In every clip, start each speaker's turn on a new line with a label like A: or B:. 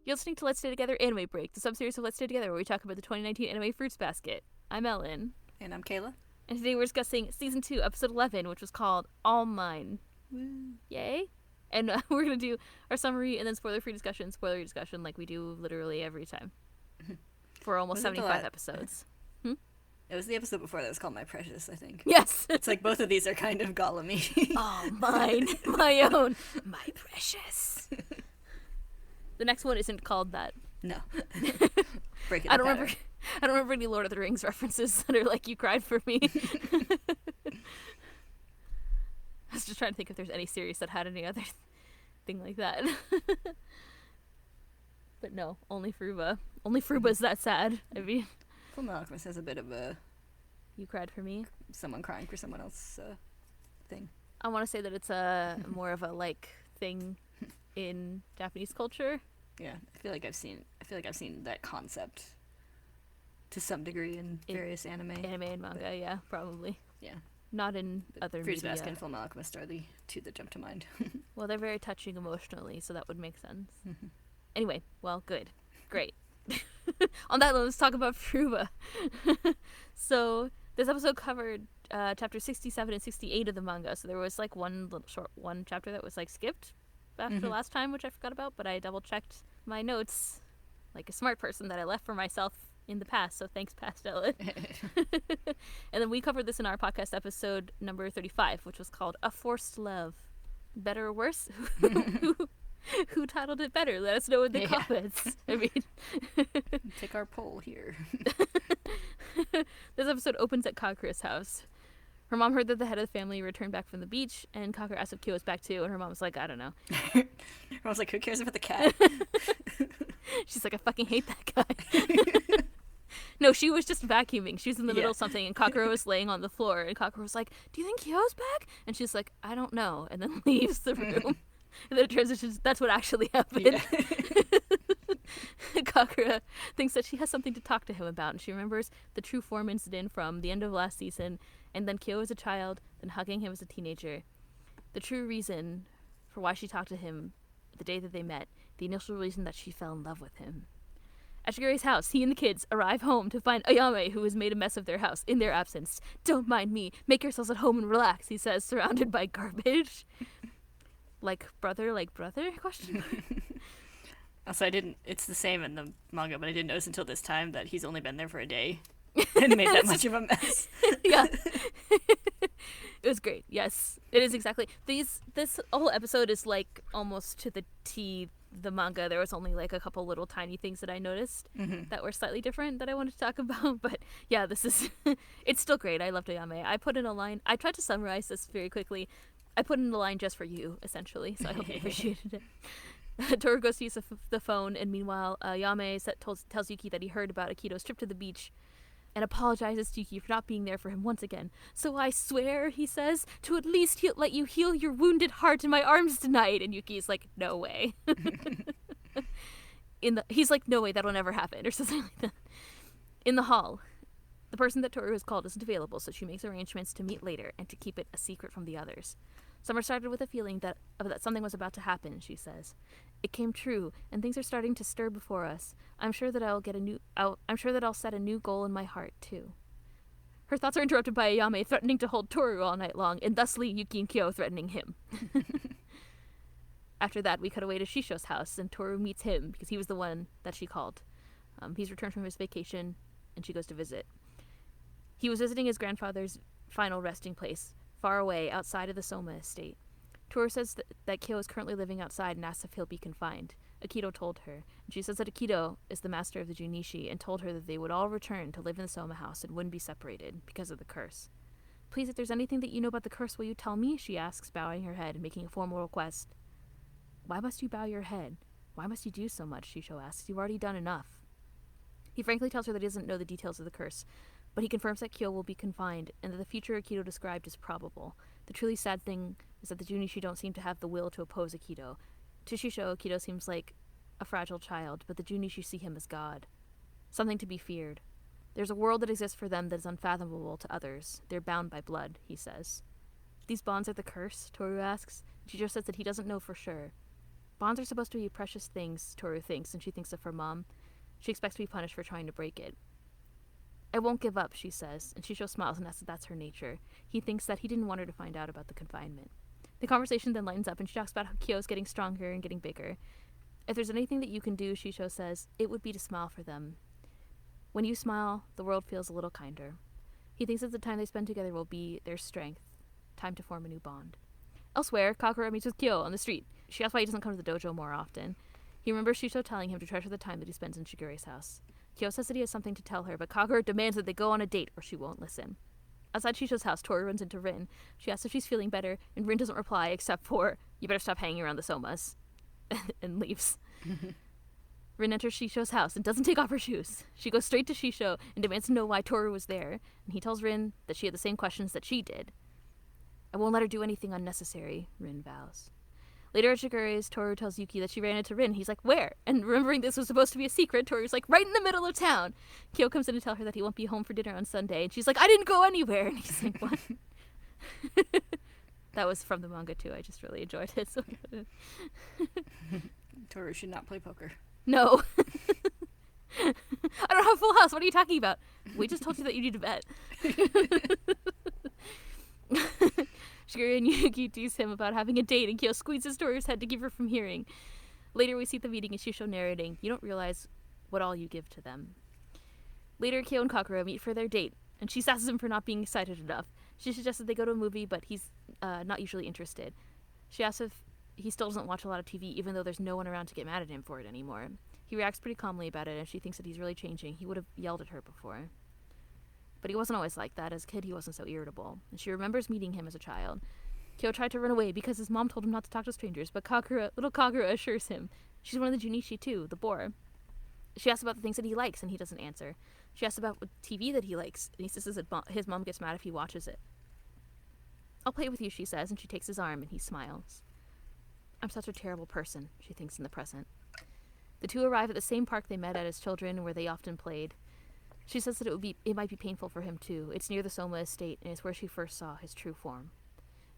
A: You're listening to Let's Stay Together Anime Break, the sub-series of Let's Stay Together where we talk about the 2019 anime Fruits Basket. I'm Ellen.
B: And I'm Kayla.
A: And today we're discussing Season 2, Episode 11, which was called All Mine.
B: Woo.
A: Yay! And we're going to do our summary and then spoiler-free discussion like we do literally every time. For almost 75 episodes.
B: It was the episode before that was called My Precious, I think.
A: Yes!
B: It's like both of these are kind of Gollum-y.
A: All mine, my own, my precious. The next one isn't called that.
B: No. Break it
A: I don't remember any Lord of the Rings references that are like, you cried for me. I was just trying to think if there's any series that had any other thing like that. But no, only Fruba. Only Fruba's that sad. I mean,
B: Fullmetal Alchemist has a bit of a
A: you cried for me.
B: someone crying for someone else thing.
A: I want to say that it's a more of a like thing in Japanese culture.
B: Yeah, I feel like I've seen that concept to some degree in various anime
A: and manga. Yeah, probably.
B: Yeah.
A: Not in other
B: Fruits
A: media.
B: Basket and Fullmetal Alchemist are the two that jump to mind.
A: Well, they're very touching emotionally, so that would make sense. Anyway, well, good. Great. On that note, let's talk about Fruba. So, this episode covered chapters 67 and 68 of the manga, so there was like one chapter that was like skipped after last time, which I forgot about, but I double-checked my notes like a smart person that I left for myself in the past, so thanks, past Ellen. And then we covered this in our podcast episode number 35, which was called A Forced Love. Better or worse? Who titled it better? Let us know in the comments. I mean,
B: take our poll here.
A: This episode opens at Kagura's house. Her mom heard that the head of the family returned back from the beach, and Kagura asked if Kyo was back too, and her mom was like, I don't know.
B: Her mom's like, who cares about the cat?
A: She's like, I fucking hate that guy. No, she was just vacuuming. She was in the middle of something, and Kagura was laying on the floor, and Kagura was like, do you think Kyo's back? And she's like, I don't know, and then leaves the room. And then it transitions, that's what actually happened. Yeah. Kagura thinks that she has something to talk to him about, and she remembers the true form incident from the end of last season, and then Kyo as a child, then hugging him as a teenager. The true reason for why she talked to him the day that they met, the initial reason that she fell in love with him. At Shigure's house, he and the kids arrive home to find Ayame, who has made a mess of their house in their absence. Don't mind me. Make yourselves at home and relax, he says, surrounded by garbage. Like brother? Question mark.
B: Also, it's the same in the manga, but I didn't notice until this time that he's only been there for a day and made that much of a mess.
A: Yeah. It was great. Yes. It is exactly. This whole episode is like almost to the T the manga. There was only like a couple little tiny things that I noticed that were slightly different that I wanted to talk about. But yeah, this is it's still great. I loved Ayame. I put in a line. I tried to summarize this very quickly. I put in the line just for you, essentially, so I hope you appreciated it. Tohru goes to use the phone, and meanwhile, Yame tells Yuki that he heard about Akito's trip to the beach and apologizes to Yuki for not being there for him once again. So I swear, he says, to at least let you heal your wounded heart in my arms tonight. And Yuki's like, no way. He's like, no way, that'll never happen, or something like that. In the hall, the person that Tohru has called isn't available, so she makes arrangements to meet later and to keep it a secret from the others. Summer started with a feeling that something was about to happen, she says. It came true, and things are starting to stir before us. I'm sure that I'll set a new goal in my heart too. Her thoughts are interrupted by Ayame threatening to hold Tohru all night long, and thusly Yuki and Kyo threatening him. After that, we cut away to Shishou's house, and Tohru meets him because he was the one that she called. He's returned from his vacation, and she goes to visit. He was visiting his grandfather's final resting place, far away outside of the Soma estate. Tohru says that Kyo is currently living outside and asks if he'll be confined. Akito told her, and she says that Akito is the master of the Junichi and told her that they would all return to live in the Soma house and wouldn't be separated because of the curse. Please, if there's anything that you know about the curse, will you tell me? She asks, bowing her head and making a formal request. Why must you bow your head? Why must you do so much? Shishou asks. You've already done enough. He frankly tells her that he doesn't know the details of the curse, but he confirms that Kyo will be confined and that the future Akito described is probable. The truly sad thing is that the Junichi don't seem to have the will to oppose Akito. To Shishou, Akito seems like a fragile child, but the Junichi see him as God. Something to be feared. There's a world that exists for them that is unfathomable to others. They're bound by blood, he says. These bonds are the curse? Tohru asks. Shishou says that he doesn't know for sure. Bonds are supposed to be precious things, Tohru thinks, and she thinks of her mom. She expects to be punished for trying to break it. I won't give up, she says, and Shishou smiles and asks if that's her nature. He thinks that he didn't want her to find out about the confinement. The conversation then lightens up, and she talks about how Kyo's getting stronger and getting bigger. If there's anything that you can do, Shishou says, it would be to smile for them. When you smile, the world feels a little kinder. He thinks that the time they spend together will be their strength. Time to form a new bond. Elsewhere, Kagura meets with Kyo on the street. She asks why he doesn't come to the dojo more often. He remembers Shishou telling him to treasure the time that he spends in Shigure's house. Kyo says that he has something to tell her, but Kagura demands that they go on a date or she won't listen. Outside Shishou's house, Tohru runs into Rin. She asks if she's feeling better, and Rin doesn't reply except for, you better stop hanging around the somas, and leaves. Rin enters Shishou's house and doesn't take off her shoes. She goes straight to Shishou and demands to know why Tohru was there, and he tells Rin that she had the same questions that she did. I won't let her do anything unnecessary, Rin vows. Later at Shigure's, Tohru tells Yuki that she ran into Rin. He's like, where? And remembering this was supposed to be a secret, Toru's like, right in the middle of town. Kyo comes in to tell her that he won't be home for dinner on Sunday, and she's like, I didn't go anywhere. And he's like, what? That was from the manga, too. I just really enjoyed it. So
B: Tohru should not play poker.
A: No. I don't have a full house. What are you talking about? We just told you that you need to bet. Shigure and Yuki tease him about having a date, and Kyo squeezes Toru's head to keep her from hearing. Later, we see the meeting and Shishou narrating, you don't realize what all you give to them. Later, Kyo and Kagura meet for their date, and she sasses him for not being excited enough. She suggests that they go to a movie, but he's not usually interested. She asks if he still doesn't watch a lot of TV, even though there's no one around to get mad at him for it anymore. He reacts pretty calmly about it, and she thinks that he's really changing. He would have yelled at her before. But he wasn't always like that. As a kid, he wasn't so irritable. And she remembers meeting him as a child. Kyo tried to run away because his mom told him not to talk to strangers, but little Kagura assures him she's one of the Junichi too, the boar. She asks about the things that he likes, and he doesn't answer. She asks about what TV that he likes, and he says that his mom gets mad if he watches it. I'll play with you, she says, and she takes his arm, and he smiles. I'm such a terrible person, she thinks in the present. The two arrive at the same park they met at as children, where they often played. She says that it might be painful for him too. It's near the Soma estate, and it's where she first saw his true form.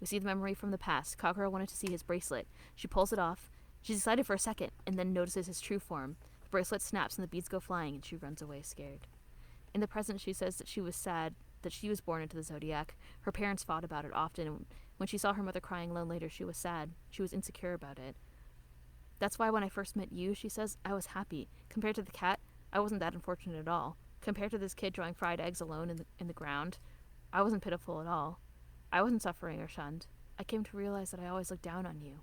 A: We see the memory from the past. Kagura wanted to see his bracelet. She pulls it off. She's excited for a second, and then notices his true form. The bracelet snaps, and the beads go flying, and she runs away scared. In the present, she says that she was sad that she was born into the zodiac. Her parents fought about it often, and when she saw her mother crying alone later, she was sad. She was insecure about it. That's why when I first met you, she says, I was happy. Compared to the cat, I wasn't that unfortunate at all. Compared to this kid drawing fried eggs alone in the ground, I wasn't pitiful at all. I wasn't suffering or shunned. I came to realize that I always looked down on you.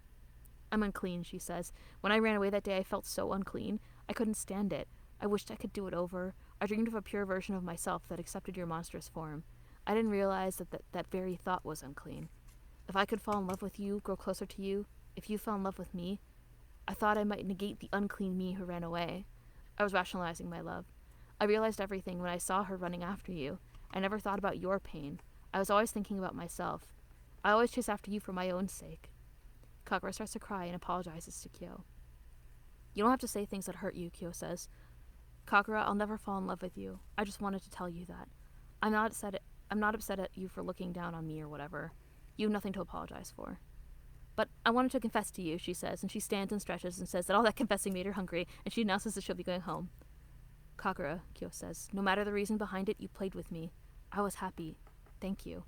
A: I'm unclean, she says. When I ran away that day, I felt so unclean. I couldn't stand it. I wished I could do it over. I dreamed of a pure version of myself that accepted your monstrous form. I didn't realize that very thought was unclean. If I could fall in love with you, grow closer to you, if you fell in love with me, I thought I might negate the unclean me who ran away. I was rationalizing my love. I realized everything when I saw her running after you. I never thought about your pain. I was always thinking about myself. I always chase after you for my own sake. Kagura starts to cry and apologizes to Kyo. You don't have to say things that hurt you, Kyo says. Kagura, I'll never fall in love with you. I just wanted to tell you that. I'm not upset at you for looking down on me or whatever. You have nothing to apologize for. But I wanted to confess to you, she says, and she stands and stretches and says that all that confessing made her hungry, and she announces that she'll be going home. Kagura, Kyo says, no matter the reason behind it, you played with me. I was happy. Thank you.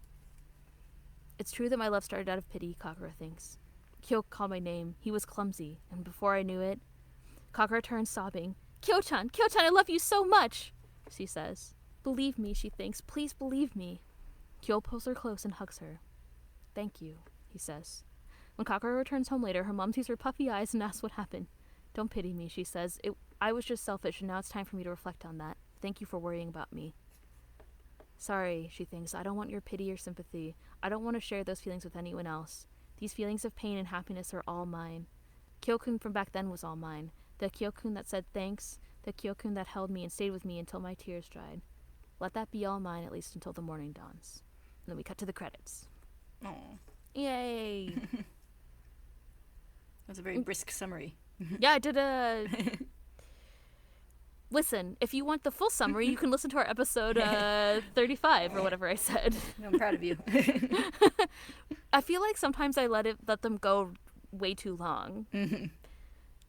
A: It's true that my love started out of pity, Kagura thinks. Kyo called my name. He was clumsy, and before I knew it, Kagura turns sobbing. Kyo-chan, I love you so much, she says. Believe me, she thinks. Please believe me. Kyo pulls her close and hugs her. Thank you, he says. When Kagura returns home later, her mom sees her puffy eyes and asks what happened. Don't pity me, she says. I was just selfish, and now it's time for me to reflect on that. Thank you for worrying about me. Sorry, she thinks. I don't want your pity or sympathy. I don't want to share those feelings with anyone else. These feelings of pain and happiness are all mine. Kyo-kun from back then was all mine. The Kyo-kun that said thanks, the Kyo-kun that held me and stayed with me until my tears dried. Let that be all mine, at least until the morning dawns. And then we cut to the credits.
B: Aww.
A: Yay!
B: That's a very brisk summary.
A: Yeah, I did a... Listen, if you want the full summary, you can listen to our episode 35 or whatever I said.
B: I'm proud of you.
A: I feel like sometimes I let them go way too long.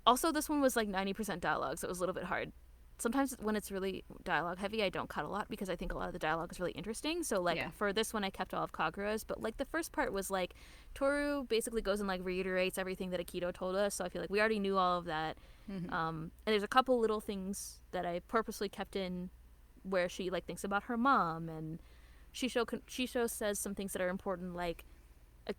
A: Also, this one was like 90% dialogue, so it was a little bit hard. Sometimes when it's really dialogue heavy, I don't cut a lot because I think a lot of the dialogue is really interesting. So, like, for this one, I kept all of Kagura's. But, like, the first part was, like, Tohru basically goes and, like, reiterates everything that Akito told us. So I feel like we already knew all of that. And there's a couple little things that I purposely kept in where she, like, thinks about her mom. And Shishou says some things that are important, like,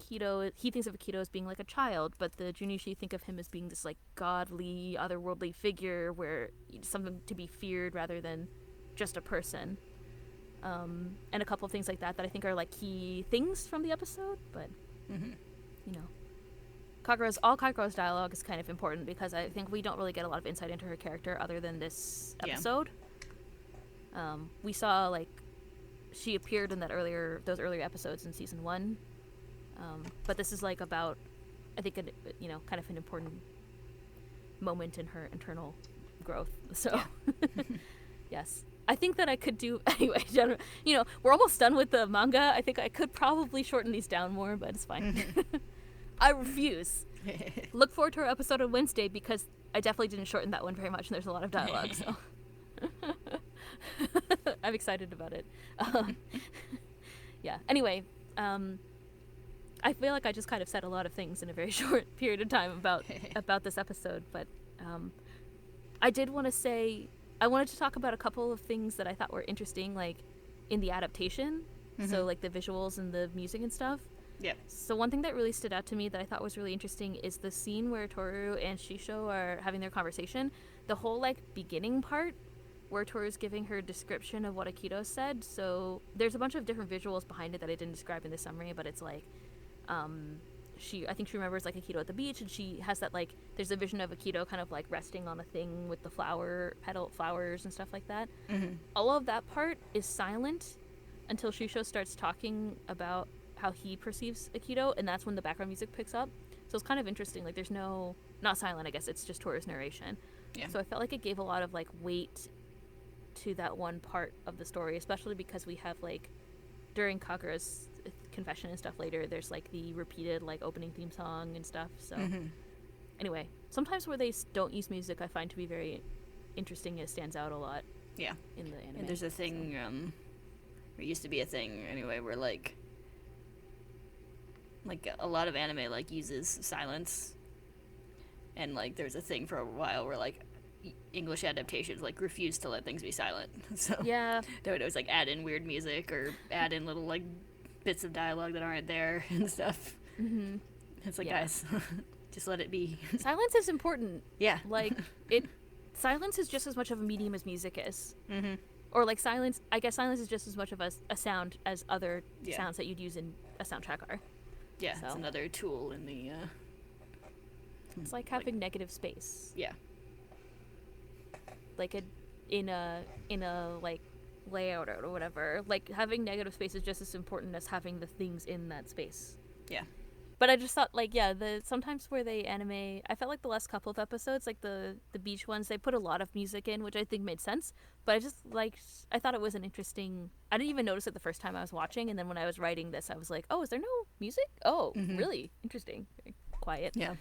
A: he thinks of Akito as being like a child, but the Junichi think of him as being this like godly, otherworldly figure where something to be feared rather than just a person. And a couple of things like that I think are like key things from the episode, but you know, Kagura's dialogue is kind of important because I think we don't really get a lot of insight into her character other than this episode. We saw like she appeared in those earlier episodes in season 1. But this is like about, I think, kind of an important moment in her internal growth. So, yes. I think that I could do, anyway, we're almost done with the manga. I think I could probably shorten these down more, but it's fine. I refuse. Look forward to our episode on Wednesday because I definitely didn't shorten that one very much and there's a lot of dialogue, so. I'm excited about it. Yeah, anyway, I feel like I just kind of said a lot of things in a very short period of time about this episode, but I did want to say I wanted to talk about a couple of things that I thought were interesting, like in the adaptation, so like the visuals and the music and stuff.
B: Yeah.
A: So one thing that really stood out to me that I thought was really interesting is the scene where Tohru and Shishou are having their conversation. The whole like beginning part where Toru's giving her description of what Akito said. So there's a bunch of different visuals behind it that I didn't describe in the summary, but it's like I think she remembers like Akito at the beach, and she has that like there's a vision of Akito kind of like resting on a thing with the flowers and stuff like that. All of that part is silent until Shishou starts talking about how he perceives Akito, and that's when the background music picks up. So it's kind of interesting. Like there's not silent, I guess it's just Toru's narration. Yeah. So I felt like it gave a lot of like weight to that one part of the story, especially because we have like during Kagura's confession and stuff later, there's like the repeated like opening theme song and stuff. So anyway, sometimes where they don't use music I find to be very interesting. It stands out a lot. Yeah. In the anime.
B: And there's a thing, there used to be a thing anyway where like a lot of anime like uses silence, and like there's a thing for a while where like English adaptations like refuse to let things be silent. So
A: yeah,
B: they would always like add in weird music or add in little like bits of dialogue that aren't there and stuff. It's like, guys, just let it be.
A: Silence is important.
B: Yeah,
A: like silence is just as much of a medium as music is. Or like silence, I guess silence is just as much of a sound as other sounds that you'd use in a soundtrack are.
B: Yeah, so. It's another tool in the
A: it's like having negative space.
B: Yeah.
A: Like in a like layout or whatever, like having negative space is just as important as having the things in that space.
B: Yeah.
A: But I just thought like sometimes where they anime, I felt like the last couple of episodes, like the beach ones, they put a lot of music in, which I think made sense. But I thought it was an interesting. I didn't even notice it the first time I was watching, and then when I was writing this, I was like, oh, is there no music? Oh, really interesting. Very quiet.
B: Yeah.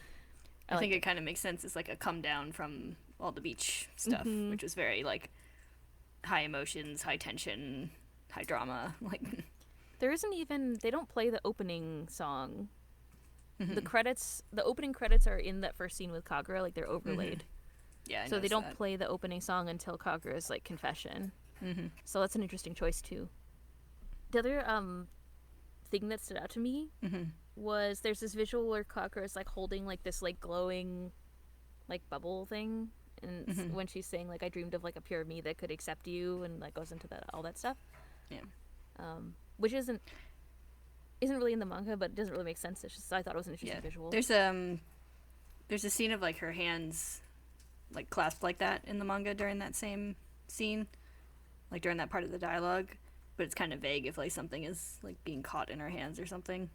B: I think it kind of makes sense. It's like a come down from all the beach stuff, which was very like high emotions, high tension, high drama. Like
A: there isn't even, they don't play the opening song. The opening credits are in that first scene with Kagura, like they're overlaid.
B: Yeah,
A: so they don't play the opening song until Kagura's like confession. So that's an interesting choice too. The other thing that stood out to me was there's this visual where Kagura is like holding like this like glowing like bubble thing, and when she's saying like I dreamed of like a pure me that could accept you, and like goes into all that stuff. Yeah. Which isn't really in the manga, but it doesn't really make sense. It's just I thought it was an interesting visual.
B: There's a scene of like her hands like clasped like that in the manga during that same scene, like during that part of the dialogue, but it's kind of vague if like something is like being caught in her hands or something.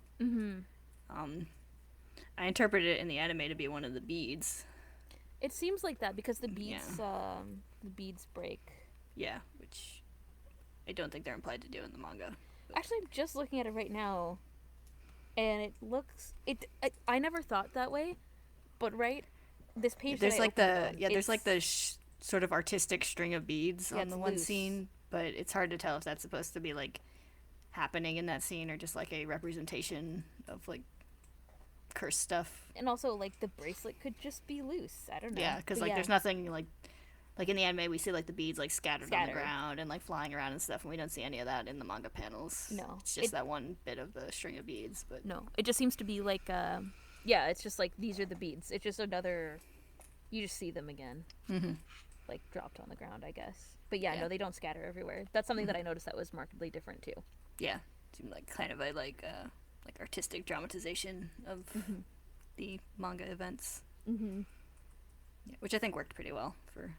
B: I interpreted it in the anime to be one of the beads.
A: It seems like that because the beads break.
B: Yeah, which I don't think they're implied to do in the manga.
A: Actually, I'm just looking at it right now, and it looks I never thought that way, but right this page
B: There's
A: that I
B: like
A: opened
B: the
A: on,
B: there's like the sort of artistic string of beads
A: Yeah,
B: on the
A: it's
B: one
A: loose.
B: scene, but it's hard to tell if that's supposed to be like happening in that scene or just like a representation of like cursed stuff.
A: and also like the bracelet could just be loose. I don't know.
B: Yeah, because
A: But
B: like
A: yeah,
B: there's nothing like in the anime we see like the beads like scattered on the
A: Scattered.
B: ground and like flying around and stuff, and we don't see any of that in the manga panels.
A: No.
B: It's just that one bit of the string of beads. But
A: No, it just seems to be like, yeah, it's just like these are the beads. It's just another. You just see them again, like dropped on the ground, I guess. But yeah,
B: Yeah.
A: no, they don't scatter everywhere. That's something that I noticed that was markedly different too.
B: yeah, it seemed like kind of a like artistic dramatization of the manga events.
A: Mm-hmm.
B: Yeah, which I think worked pretty well for.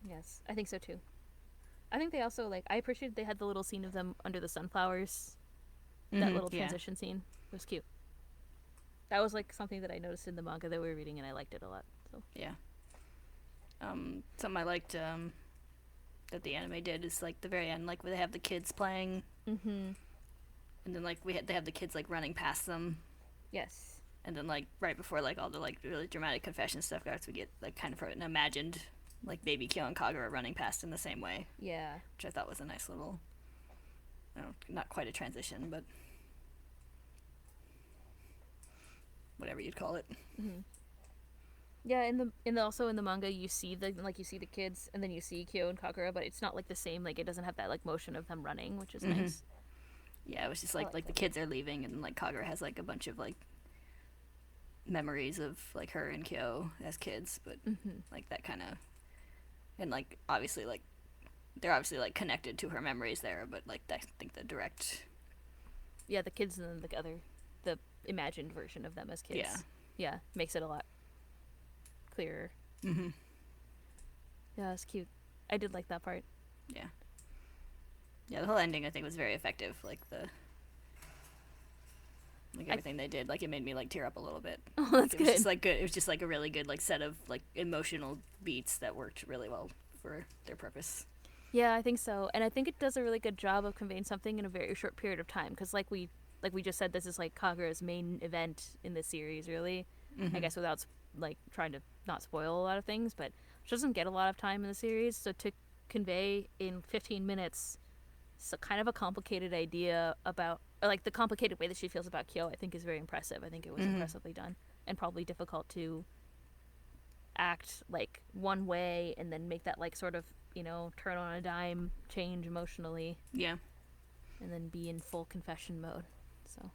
A: Yes, I think so too. I think they also like. I appreciated they had the little scene of them under the sunflowers. That little transition scene was cute. That was like something that I noticed in the manga that we were reading, and I liked it a lot. So
B: Yeah. Something I liked that the anime did is like the very end, like where they have the kids playing, and then like they have the kids like running past them,
A: yes,
B: and then like right before like all the like really dramatic confession stuff starts, we get like kind of an imagined like baby Kyo and Kagura running past in the same way,
A: yeah.
B: which I thought was a nice little, I don't know, not quite a transition, but whatever you'd call it.
A: Yeah, also in the manga you see the kids and then you see Kyo and Kagura, but it's not like the same, like it doesn't have that like motion of them running, which is nice.
B: Yeah, it was just
A: I
B: like
A: like
B: the
A: that.
B: kids are leaving, and like Kagura has like a bunch of like memories of like her and Kyo as kids, but like that kind of, and like obviously like they're obviously like connected to her memories there, but like I think the direct,
A: Yeah, the kids and then the imagined version of them as kids. Yeah, makes it a lot clearer. Yeah, it's cute. I did like that part.
B: yeah, the whole ending I think was very effective. Like everything they did, like it made me like tear up a little bit.
A: Oh, that's
B: It was
A: good.
B: just like good. It was just like a really good like set of like emotional beats that worked really well for their purpose.
A: Yeah, I think so, and I think it does a really good job of conveying something in a very short period of time. Because like we just said, this is like Kagura's main event in this series, really. I guess without like trying to not spoil a lot of things, but she doesn't get a lot of time in the series, so to convey in 15 minutes so kind of a complicated idea about, or like the complicated way that she feels about Kyo, I think is very impressive. I think it was impressively done, and probably difficult to act like one way and then make that like sort of, you know, turn on a dime, change emotionally,
B: Yeah.
A: and then be in full confession mode. So,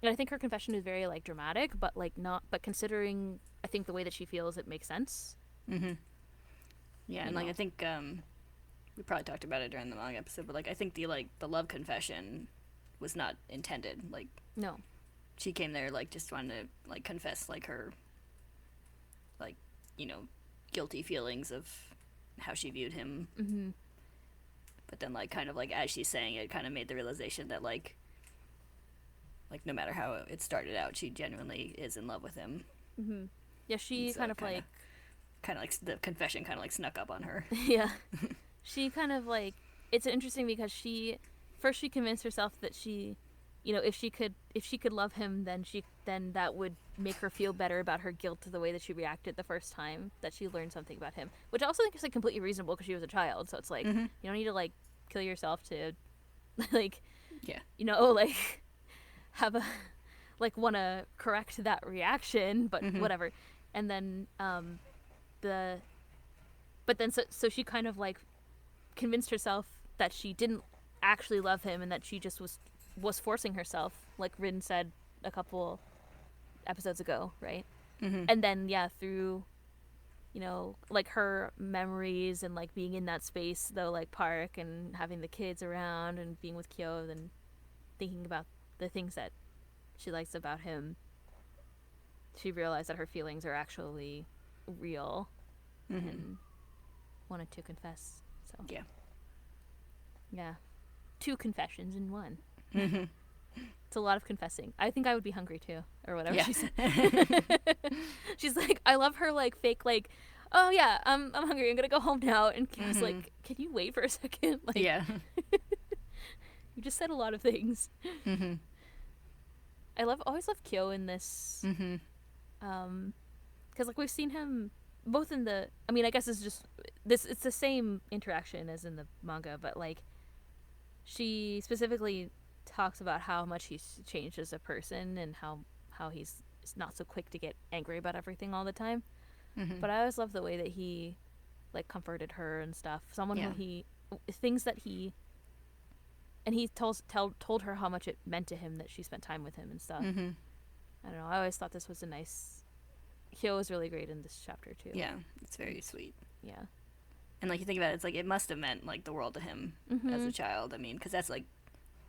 A: and I think her confession is very like dramatic, but like not, but considering I think the way that she feels, it makes sense.
B: Yeah, and
A: You
B: like
A: know.
B: I think we probably talked about it during the manga episode, but like I think the love confession was not intended. Like
A: No.
B: she came there like just trying to like confess like her like, you know, guilty feelings of how she viewed him. But then like kind of like as she's saying it, kind of made the realization that like no matter how it started out, she genuinely is in love with him.
A: Yeah, she
B: So
A: kind of
B: kinda-
A: like
B: kind of like the confession kind of like snuck up on her.
A: yeah. She kind of like, it's interesting because she convinced herself that she, you know, if she could love him, then that would make her feel better about her guilt to the way that she reacted the first time that she learned something about him, which I also think is like completely reasonable because she was a child. So it's like you don't need to like kill yourself to like,
B: Yeah.
A: you know, like have a like want to correct that reaction, but whatever. And then but then so she kind of like convinced herself that she didn't actually love him and that she just was forcing herself, like Rin said a couple episodes ago, right? And then yeah, through, you know, like her memories and like being in that space though, like park and having the kids around and being with Kyo and thinking about the things that she likes about him, she realized that her feelings are actually real and wanted to confess. So yeah, 2 confessions in one. It's a lot of confessing. I think I would be hungry too, or whatever
B: Yeah.
A: she said. She's like, I love her like fake like, oh yeah, I'm hungry. I'm gonna go home now. And Kyo's like, can you wait for a second? Like,
B: Yeah.
A: you just said a lot of things. I always love Kyo in this because like we've seen him both in the. I mean, I guess it's just this. It's the same interaction as in the manga, but like she specifically talks about how much he's changed as a person and how he's not so quick to get angry about everything all the time.
B: Mm-hmm.
A: But I always love the way that he like comforted her and stuff. Someone
B: Yeah.
A: who he things that he and he told her how much it meant to him that she spent time with him and stuff.
B: Mm-hmm.
A: I don't know. I always thought this was a nice. Kyo was really great in this chapter too.
B: Yeah, it's very sweet.
A: Yeah.
B: And like you think about it, it's like it must have meant like the world to him as a child. I mean, because that's like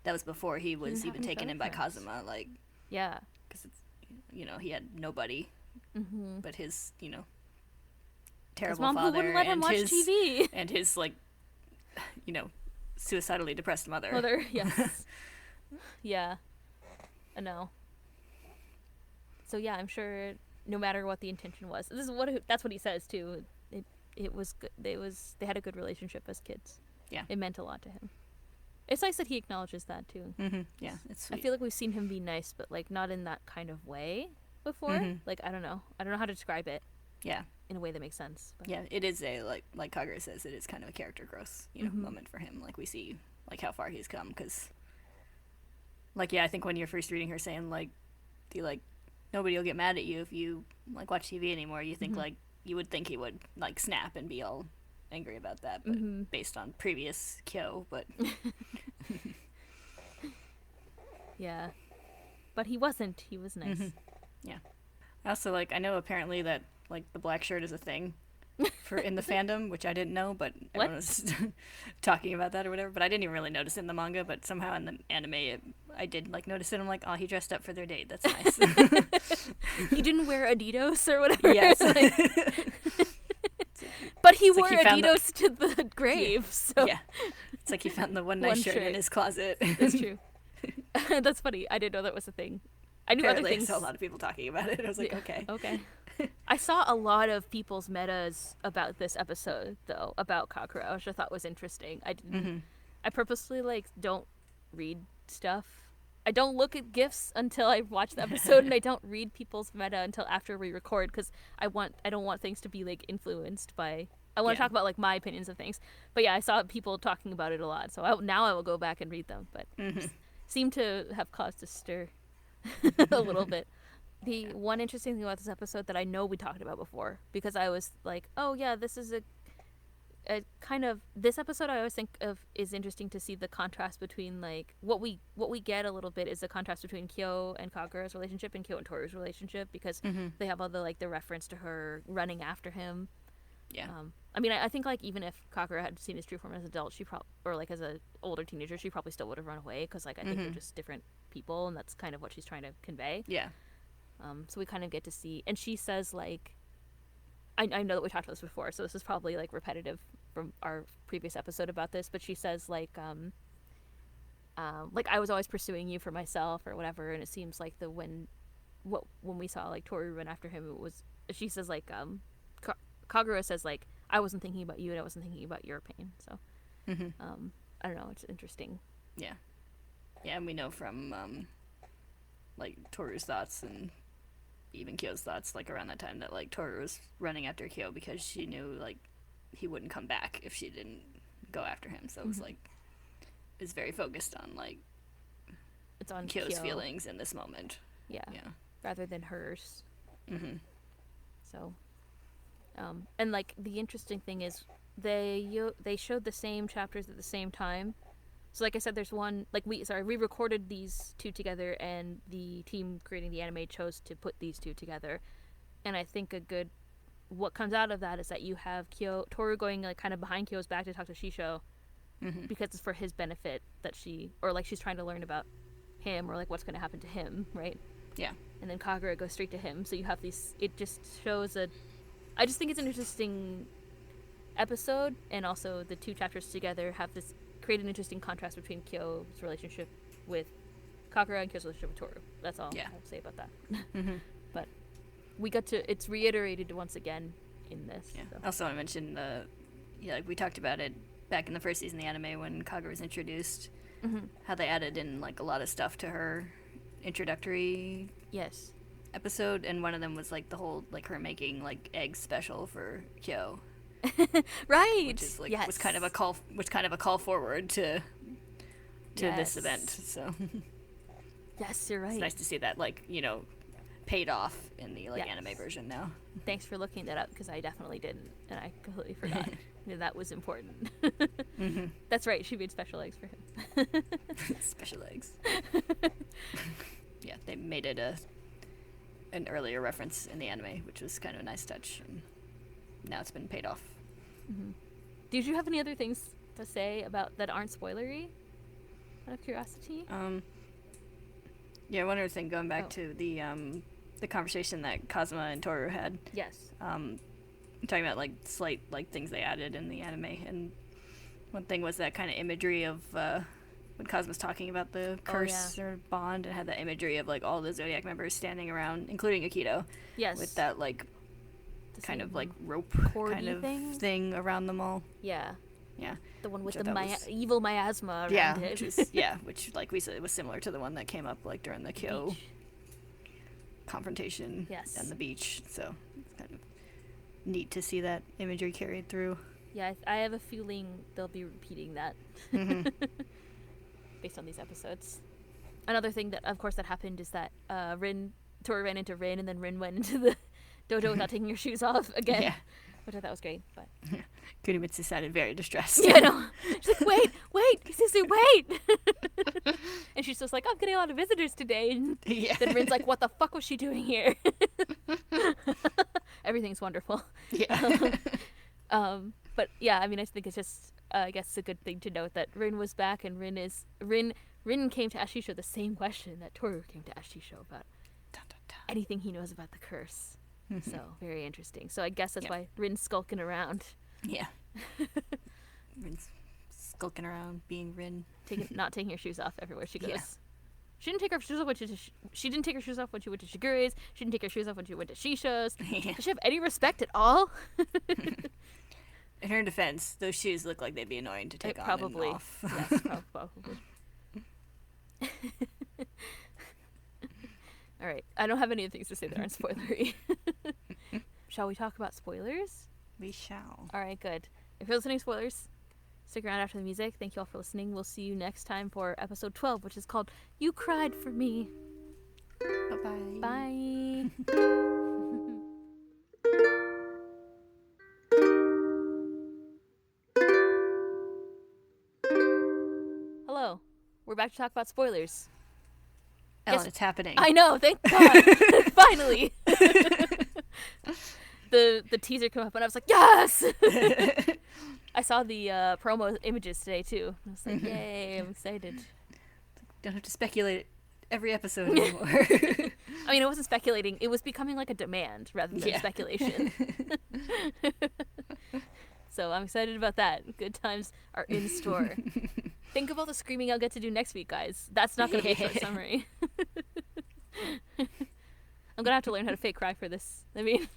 B: that was before he was even taken in by Kazuma. Like,
A: yeah,
B: because it's he had nobody but his terrible
A: mom
B: father
A: who wouldn't let him watch TV
B: and his like suicidally depressed mother.
A: Yes. Yeah, I know. So yeah, I'm sure no matter what the intention was, that's what he says too. It was good. They had a good relationship as kids.
B: Yeah,
A: it meant a lot to him. It's nice that he acknowledges that too.
B: Mm-hmm. Yeah, it's sweet.
A: I feel like we've seen him be nice, but like not in that kind of way before. Mm-hmm. Like I don't know how to describe it.
B: Yeah,
A: in a way that makes sense. But.
B: Yeah, it is a like Kagura says, it is kind of a character growth, moment for him. Like we see like how far he's come, because like I think when you're first reading her saying like nobody will get mad at you if you like watch TV anymore, you think like you would think he would like snap and be all angry about that, but based on previous Kyo, but
A: yeah, but he wasn't. He was nice.
B: Yeah. I also I know apparently that like the black shirt is a thing for in the fandom, which I didn't know, but everyone was talking about that or whatever. But I didn't even really notice it in the manga, but somehow in the anime I did like notice it. I'm like, oh, he dressed up for their date. That's nice.
A: He didn't wear Adidas or whatever.
B: Yes.
A: But he wore Adidas to the grave. So
B: yeah, it's like he found the one nice shirt in his closet.
A: That's true. That's funny. I didn't know that was a thing. I knew
B: Apparently
A: other things.
B: I saw a lot of people talking about it. I was like, okay.
A: Okay. I saw a lot of people's metas about this episode, though, about Kagura, which I thought was interesting. I didn't. I purposely don't read stuff. I don't look at GIFs until I watch the episode, and I don't read people's meta until after we record, because I don't want things to be influenced by. I want to talk about my opinions of things. But yeah, I saw people talking about it a lot, so now I will go back and read them. But seem to have caused a stir a little bit. The one interesting thing about this episode that I know we talked about before, because I was like, oh yeah, this is a kind of, this episode I always think of is interesting to see the contrast between what we get a little bit is the contrast between Kyo and Kagura's relationship and Kyo and Tohru's relationship, because they have all the reference to her running after him.
B: Yeah.
A: I mean, I think even if Kagura had seen his true form as an adult, or as an older teenager, she probably still would have run away, because I think they're just different people, and that's kind of what she's trying to convey.
B: Yeah.
A: So we kind of get to see, and she says I know that we talked about this before, so this is probably repetitive from our previous episode about this, but she says I was always pursuing you for myself or whatever, and it seems like when we saw Tohru run after him, it was, she says Kagura says I wasn't thinking about you and I wasn't thinking about your pain, so I don't know, it's interesting.
B: Yeah, and we know from Tohru's thoughts and even Kyo's thoughts around that time that Tohru was running after Kyo because she knew he wouldn't come back if she didn't go after him, so it was it's very focused on
A: it's on
B: Kyo's
A: Kyo.
B: feelings in this moment, yeah
A: rather than hers. So and the interesting thing is they showed the same chapters at the same time. So I said, there's one, we recorded these two together, and the team creating the anime chose to put these two together. And I think what comes out of that is that you have Tohru going kind of behind Kyo's back to talk to Shishou, because it's for his benefit that she's trying to learn about him, or what's going to happen to him, right?
B: Yeah.
A: And then Kagura goes straight to him. So you have these, it just shows I just think it's an interesting episode, and also the two chapters together create an interesting contrast between Kyo's relationship with Kagura and Kyo's relationship with Tohru. That's all I have to say about that. But it's reiterated once again in this. Yeah.
B: So. Also, I mentioned we talked about it back in the first season of the anime when Kagura was introduced, how they added in a lot of stuff to her introductory episode, and one of them was like the whole like her making like eggs special for Kyo,
A: Right.
B: which is like
A: yes.
B: was kind of a call forward to this event. So
A: yes, you're right.
B: it's nice to see that like paid off in the like
A: Yes.
B: anime version now.
A: Thanks for looking that up because I definitely didn't, and I completely forgot that was important.
B: Mm-hmm.
A: That's right. She made special eggs for him.
B: Special eggs. Yeah, they made it an earlier reference in the anime, which was kind of a nice touch, and now it's been paid off.
A: Mm-hmm. Did you have any other things to say about that aren't spoilery? Out of curiosity.
B: Yeah, one other thing, going back to the conversation that Kazuma and Tohru had.
A: Yes.
B: Talking about like slight like things they added in the anime, and one thing was that kind of imagery of when Kazuma's talking about the curse or bond, and had that imagery of like all the Zodiac members standing around, including Akito.
A: Yes.
B: With that like kind of like rope kind of thing around them all.
A: Yeah.
B: Yeah.
A: The one with the evil miasma around it.
B: Which like we said, it was similar to the one that came up like during the Kyo confrontation on the beach. So it's kind of neat to see that imagery carried through.
A: Yeah, I have a feeling they'll be repeating that based on these episodes. Another thing that, of course, that happened is that Tohru ran into Rin, and then Rin went into the dojo without taking her shoes off again, which I thought was great. But
B: Kunimitsu sounded very distressed.
A: Yeah, no. She's like, wait, Susu, wait! And she's just like, I'm getting a lot of visitors today. And then Rin's like, what the fuck was she doing here? Everything's wonderful.
B: Yeah.
A: But yeah, I mean, I think it's just, I guess, a good thing to note that Rin was back, and Rin came to ask Shishou the same question that Tohru came to ask Shishou about anything he knows about the curse. So very interesting. So I guess that's why Rin's skulking around.
B: Yeah. Rin's skulking around, being Rin.
A: Not taking her shoes off everywhere she goes. Yeah. She didn't take her shoes off when she didn't take her shoes off when she went to Shigure's. She didn't take her shoes off when she went to Shishou's. Does she have any respect at all?
B: In her defense, those shoes look like they'd be annoying to take on and off.
A: Yes, probably. All right. I don't have any other things to say that aren't spoilery. Shall we talk about spoilers?
B: We shall.
A: All right, good. If you're listening to spoilers, stick around after the music. Thank you all for listening. We'll see you next time for episode 12, which is called You Cried for Me.
B: Bye-bye.
A: Bye. Hello. We're back to talk about spoilers.
B: Ellen, it's happening.
A: I know, thank God. Finally. The teaser came up and I was like, yes! I saw the promo images today too. I was like, yay, I'm excited.
B: Don't have to speculate every episode anymore.
A: I mean, it wasn't speculating. It was becoming like a demand rather than speculation. So I'm excited about that. Good times are in store. Think of all the screaming I'll get to do next week, guys. That's not going to be a short summary. I'm going to have to learn how to fake cry for this. I mean...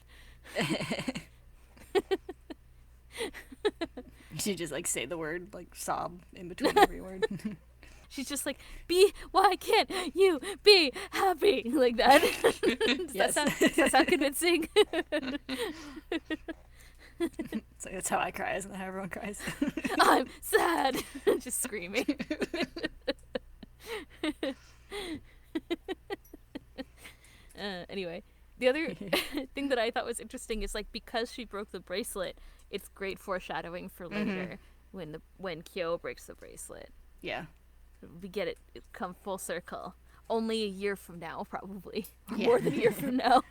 B: She just like say the word, like sob in between every word.
A: She's just like, why can't you be happy? Like that. Does that sound convincing?
B: So that's how I cry, isn't that how everyone cries?
A: I'm sad. Just screaming. Anyway, the other thing that I thought was interesting is like because she broke the bracelet, it's great foreshadowing for later when Kyo breaks the bracelet.
B: Yeah.
A: We get it come full circle. Only a year from now, probably. Or more than a year from now.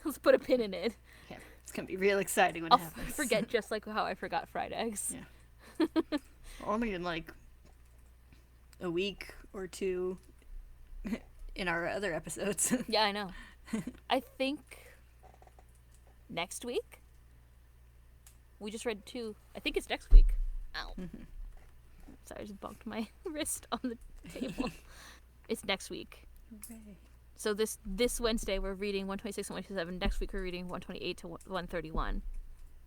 A: Let's put a pin in it.
B: Yeah. It's going to be real exciting when
A: I'll
B: it happens.
A: forget just like how I forgot fried eggs.
B: Yeah. Only in like a week or two in our other episodes.
A: Yeah, I know. I think next week. We just read 2. I think it's next week. Ow. Sorry, I just bumped my wrist on the table. It's next week.
B: Hooray.
A: So this Wednesday we're reading 126 and 127. Next week we're reading 128 to 131,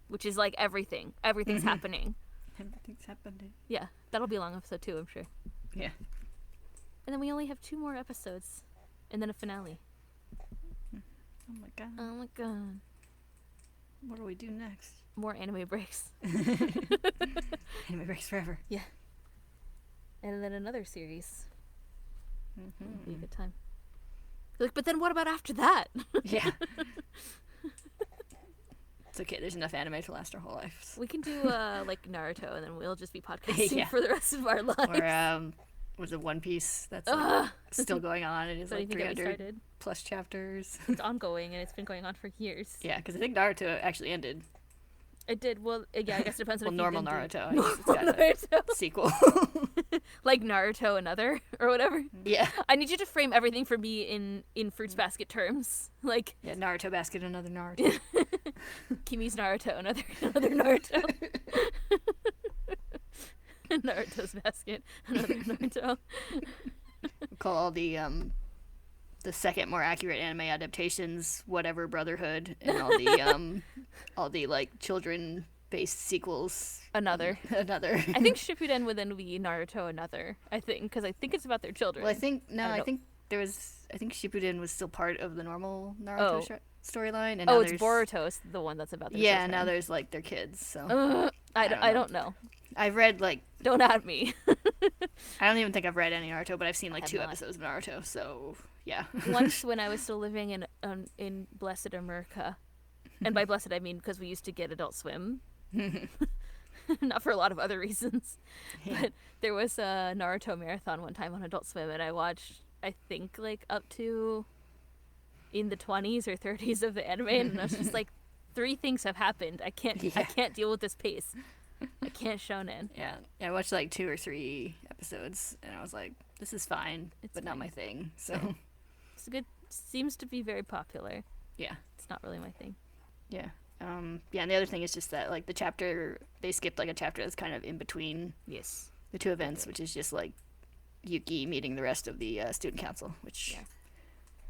A: which is like everything. Everything's happening.
B: Everything's happening.
A: Yeah, that'll be a long episode too, I'm sure.
B: Yeah.
A: And then we only have 2 more episodes, and then a finale.
B: Oh my god.
A: Oh my god.
B: What do we do next?
A: More anime breaks.
B: Anime breaks forever.
A: Yeah. And then another series. It'll be a good time. Like, but then what about after that?
B: Yeah. It's okay, there's enough anime to last our whole lives.
A: We can do like Naruto, and then we'll just be podcasting
B: Yeah.
A: for the rest of our lives.
B: Or was it One Piece that's like, still going on? It is like 300 plus chapters.
A: It's ongoing, and it's been going on for years.
B: Yeah, because I think Naruto actually ended.
A: It did. Well, yeah, I guess it depends on
B: Well,
A: if
B: normal
A: you've been
B: Naruto. I
A: Normal
B: guess it's got
A: Naruto.
B: a sequel.
A: Like Naruto Another, or whatever.
B: Yeah.
A: I need you to frame everything for me in Fruits Basket terms. Like,
B: Yeah, Naruto Basket, another Naruto.
A: Kimi's Naruto, another Naruto. Naruto's Basket, another Naruto.
B: We call all the second more accurate anime adaptations whatever Brotherhood, and all the like children based sequels
A: Another.
B: Another.
A: I think Shippuden would then be Naruto Another. I think, because I think it's about their children.
B: Well, I think I think Shippuden was still part of the normal Naruto storyline, and
A: oh,
B: now
A: it's Boruto's the one that's about their
B: yeah,
A: children.
B: now there's like their kids. So
A: I don't know.
B: I've read like
A: Don't at me.
B: I don't even think I've read any Naruto, but I've seen like
A: have
B: 2
A: not.
B: episodes of Naruto. So yeah.
A: Once when I was still living in Blessed America, and by blessed I mean because we used to get Adult Swim. Not for a lot of other reasons.
B: Yeah.
A: But there was a Naruto marathon one time on Adult Swim, and I watched, I think, like up to in the 20s or 30s of the anime, and I was just like, 3 things have happened. I can't deal with this pace. I can't shonen.
B: Yeah, I watched like 2 or 3 episodes, and I was like, "This is fine, but not my thing." So,
A: It's good. Seems to be very popular.
B: yeah,
A: It's not really my thing.
B: yeah, yeah. And the other thing is just that like they skipped like a chapter that's kind of in between
A: Yes.
B: the 2 events, which is just like Yuki meeting the rest of the student council, which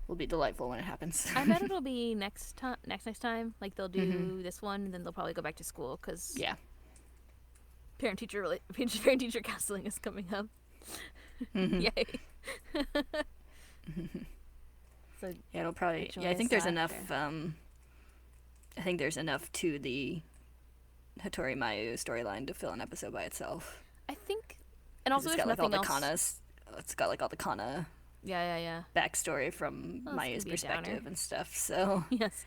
B: will be delightful when it happens.
A: I bet it'll be next time. Like they'll do this one, and then they'll probably go back to school because
B: Yeah.
A: parent teacher counseling is coming up. Yay. So
B: Yeah, it'll probably.
A: Rachel
B: Yeah, I think there's
A: is
B: enough.
A: after.
B: I think there's enough to the Hattori Mayu storyline to fill an episode by itself.
A: I think, and also
B: It's
A: there's
B: got like all
A: nothing
B: the
A: else.
B: It's got like all the Kana
A: Yeah.
B: backstory from
A: Well, it's
B: Mayu's
A: gonna be a downer.
B: perspective and stuff. So
A: Yes.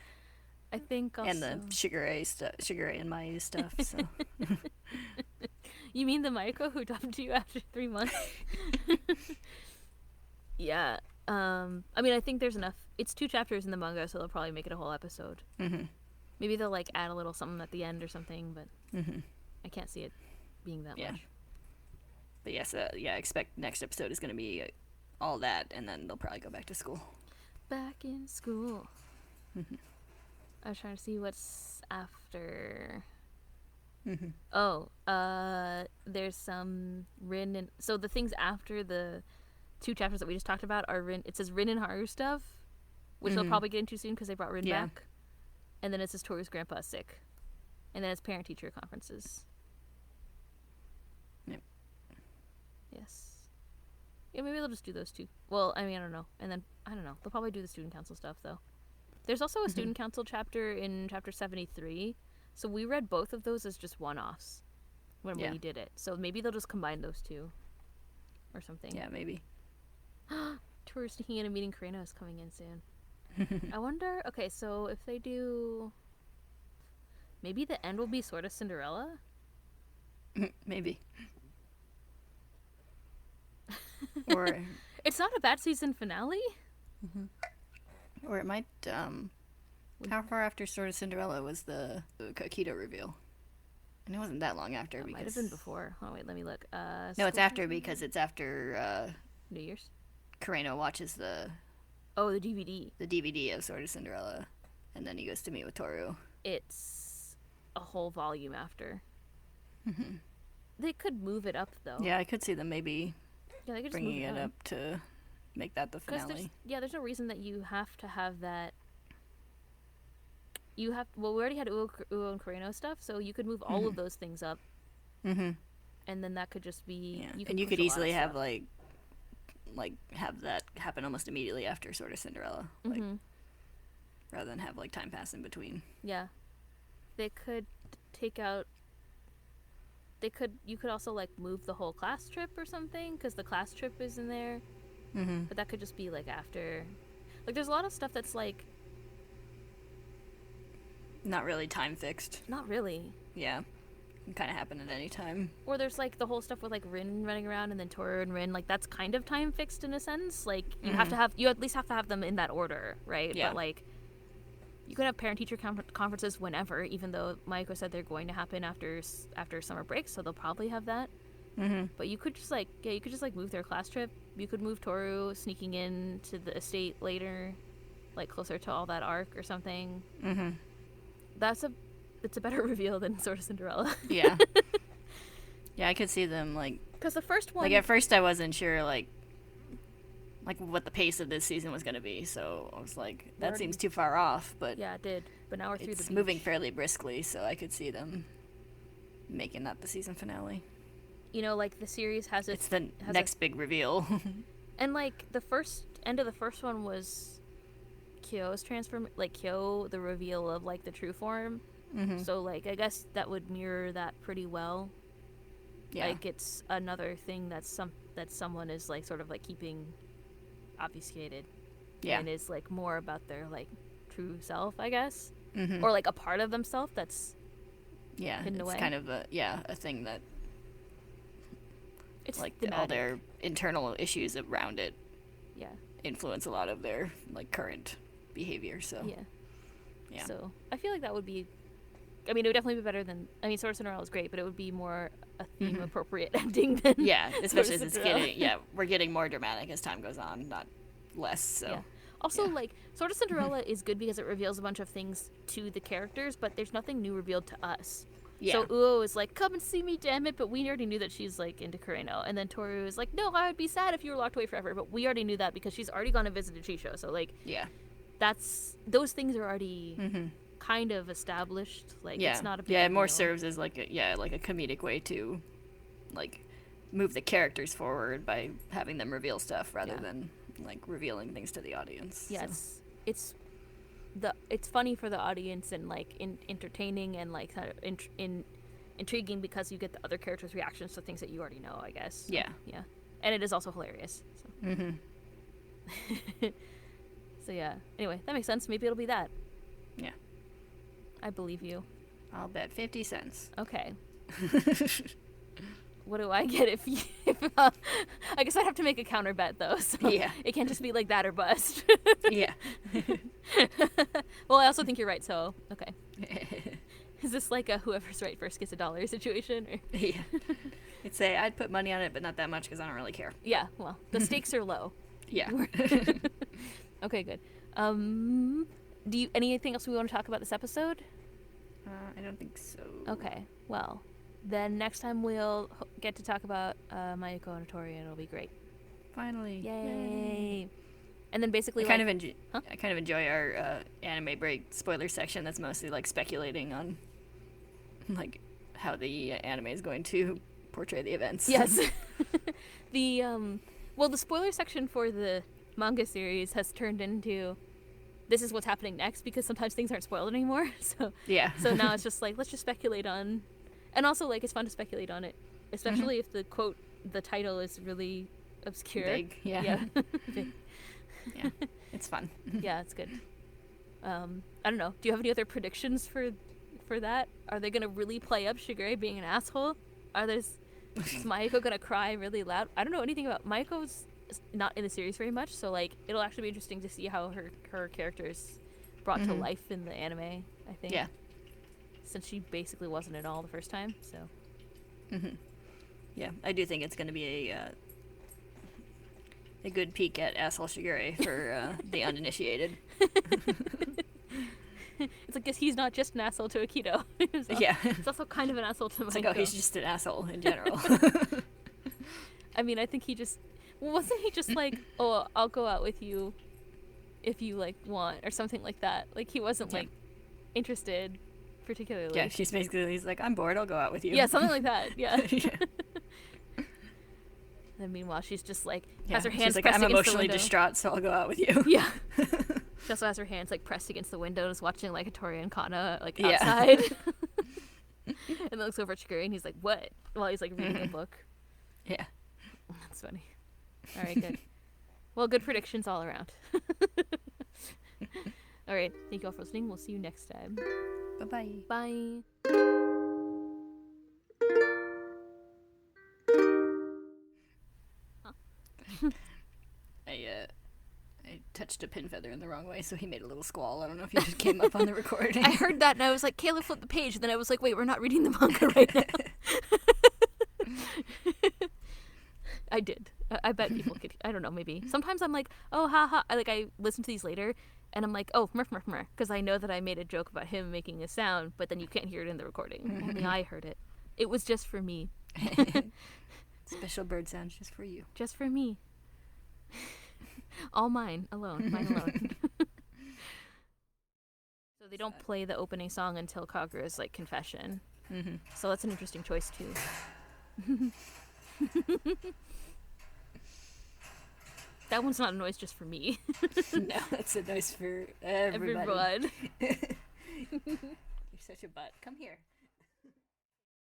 A: I think also.
B: and the Shigure and Mayu stuff. So
A: You mean the Maiko who dumped you after 3 months? Yeah. I mean, I think there's enough. It's 2 chapters in the manga, so they'll probably make it a whole episode. Maybe they'll like add a little something at the end or something, but I can't see it being that much.
B: But yes, I expect next episode is going to be all that, and then they'll probably go back to school.
A: Back in school. I was trying to see what's after. Oh, there's some Rin and so the things after the 2 chapters that we just talked about are Rin. It says Rin and Haru stuff, which they'll probably get into soon because they brought Rin back. And then it says Toru's grandpa is sick, and then it's parent-teacher conferences.
B: Yep.
A: Yes. Yeah, maybe they'll just do those 2. Well, I mean, I don't know. And then I don't know. They'll probably do the student council stuff though. There's also a student council chapter in chapter 73. So we read both of those as just one-offs when we did it. So maybe they'll just combine those 2 or something.
B: Yeah, maybe.
A: Toru sneaking in and meeting Kureno is coming in soon. I wonder, okay, so if they do... Maybe the end will be sort of Cinderella?
B: Maybe. Or
A: It's not a bad season finale?
B: or it might how far after Sword of Cinderella was the Kakito reveal? And it wasn't that long after.
A: It might have been before. Oh, wait, let me look.
B: No, it's after because it's after
A: New Year's?
B: Kureno watches the
A: Oh, the DVD.
B: DVD of Sword of Cinderella, and then he goes to meet with Tohru.
A: It's a whole volume after. They could move it up, though.
B: Yeah, I could see them maybe
A: Yeah, they could just
B: bringing
A: move
B: it
A: on.
B: up to make that the finale.
A: There's no reason that you have to have that. Well, we already had Uo and Kureno stuff, so you could move all of those things up. And then that could just be...
B: Yeah, and you could easily have, like have that happen almost immediately after Sword of Cinderella. Like, rather than have like time pass in between.
A: Yeah. They could take out. You could also like move the whole class trip or something, because the class trip is in there.
B: Mm-hmm.
A: But that could just be like after. Like, there's a lot of stuff that's like.
B: Not really time fixed.
A: Not really.
B: Yeah. Can kind of happen at any time.
A: Or there's like the whole stuff with like Rin running around and then Tohru and Rin, like that's kind of time fixed in a sense. Like you at least have to have them in that order, right?
B: Yeah.
A: But like you could have parent teacher conferences whenever, even though Maiko said they're going to happen after summer break, so they'll probably have that.
B: Mm-hmm.
A: But you could just like move their class trip. You could move Tohru sneaking in to the estate later, like closer to all that arc or something.
B: Mm-hmm.
A: It's a better reveal than Sword of Cinderella.
B: Yeah. Yeah, I could see them like.
A: Because the first one.
B: Like at first, I wasn't sure like what the pace of this season was going to be, so I was like, that seems too far off. But
A: yeah, it did. But now we're through the beach.
B: It's moving fairly briskly, so I could see them making that the season finale.
A: You know, like the series has
B: it's the next big reveal.
A: And like the end of the first one was Kyo's Kyo, the reveal of like the true form.
B: Mm-hmm.
A: So like I guess that would mirror that pretty well.
B: Yeah.
A: Like it's another thing that someone is like sort of like keeping obfuscated.
B: Yeah.
A: And is like more about their like true self, I guess.
B: Mm-hmm.
A: Or like a part of themselves that's hidden away.
B: It's kind of a thing that
A: it's
B: like
A: thematic.
B: all their internal issues around it influence a lot of their like current behavior. So yeah.
A: So I feel like that would be. I mean, it would definitely be better than. I mean, Sword of Cinderella is great, but it would be more a theme appropriate ending than.
B: Yeah, especially as it's getting. Yeah, we're getting more dramatic as time goes on, not less. So.
A: Yeah. Also, like Sword of Cinderella is good because it reveals a bunch of things to the characters, but there's nothing new revealed to us.
B: Yeah.
A: So Uo is like, "Come and see me, damn it!" But we already knew that she's like into Kureno, and then Tohru is like, "No, I would be sad if you were locked away forever." But we already knew that because she's already gone to visit Shishou. So like, those things are already kind of established. Like, it's not a big
B: it more
A: deal.
B: serves as like a comedic way to like move the characters forward by having them reveal stuff rather than like revealing things to the audience.
A: Yeah,
B: so.
A: It's funny for the audience and like entertaining and like kind of intriguing because you get the other characters' reactions to things that you already know, I guess. So, yeah, and it is also hilarious. So. So yeah. Anyway, that makes sense. Maybe it'll be that.
B: Yeah.
A: I believe you.
B: I'll bet 50 cents.
A: Okay. What do I get if I guess I'd have to make a counter bet though. So it can't just be like that or bust.
B: Yeah.
A: Well, I also think you're right. So okay. Is this like a whoever's right first gets $1 situation? Or?
B: Yeah. I'd put money on it, but not that much because I don't really care.
A: Yeah. Well, the stakes are low.
B: Yeah.
A: Okay. Good. Do you anything else we want to talk about this episode?
B: I don't think so.
A: Okay. Well. Then next time we'll get to talk about Mayuko and Otori, and it'll be great.
B: Finally.
A: Yay. And then basically
B: I kind of enjoy our anime break spoiler section that's mostly like speculating on like how the anime is going to portray the events.
A: Yes. The spoiler section for the manga series has turned into this is what's happening next because sometimes things aren't spoiled anymore. So So now it's just like let's just speculate on. And also, like, it's fun to speculate on it, especially if the title is really obscure.
B: Vague,
A: yeah.
B: Yeah, it's fun.
A: Yeah, it's good. I don't know. Do you have any other predictions for that? Are they gonna really play up Shigure being an asshole? Is Mayuko gonna cry really loud? I don't know anything about Mayuko's not in the series very much, so like it'll actually be interesting to see how her character is brought to life in the anime. I think.
B: Yeah.
A: Since she basically wasn't at all the first time, so.
B: Yeah, I do think it's going to be a good peek at asshole Shigure for the uninitiated.
A: It's like, guess he's not just an asshole to Aikido. He's also kind of an asshole to Maiko.
B: It's like, oh, he's just an asshole in general.
A: I mean, I think he just... wasn't he just like, oh, I'll go out with you if you, like, want, or something like that? Like, he wasn't, like, interested... particularly.
B: Yeah, he's like, I'm bored, I'll go out with you.
A: Yeah, something like that. Yeah. And meanwhile, she's just like has her hands
B: like,
A: pressed
B: I'm
A: against
B: emotionally
A: the window.
B: distraught, so I'll go out with you.
A: Yeah. She also has her hands like pressed against the windows, watching like Hattori and Kana like
B: Yeah.
A: outside. And looks over at Chiguri and he's like, "What?" While he's like reading a book.
B: Yeah.
A: That's funny. All right, good. Well, good predictions all around. All right, thank you all for listening. We'll see you next time.
B: Bye-bye.
A: Bye.
B: I touched a pin feather in the wrong way, so he made a little squall. I don't know if you just came up on the recording.
A: I heard that and I was like, Kayla, flip the page. And then I was like, wait, we're not reading the manga right now. I did. I bet people could. I don't know, maybe. Sometimes I'm like, oh, haha. I listen to these later and I'm like, oh, murph, murph, murph. Because I know that I made a joke about him making a sound, but then you can't hear it in the recording. Only I heard it. It was just for me.
B: Special bird sounds just for you.
A: Just for me. All mine alone. Mine alone. So they don't play the opening song until Kagura's like confession.
B: Mm-hmm.
A: So that's an interesting choice too. That one's not a noise just for me.
B: No, that's a noise for everybody.
A: Everyone.
B: You're such a butt. Come here.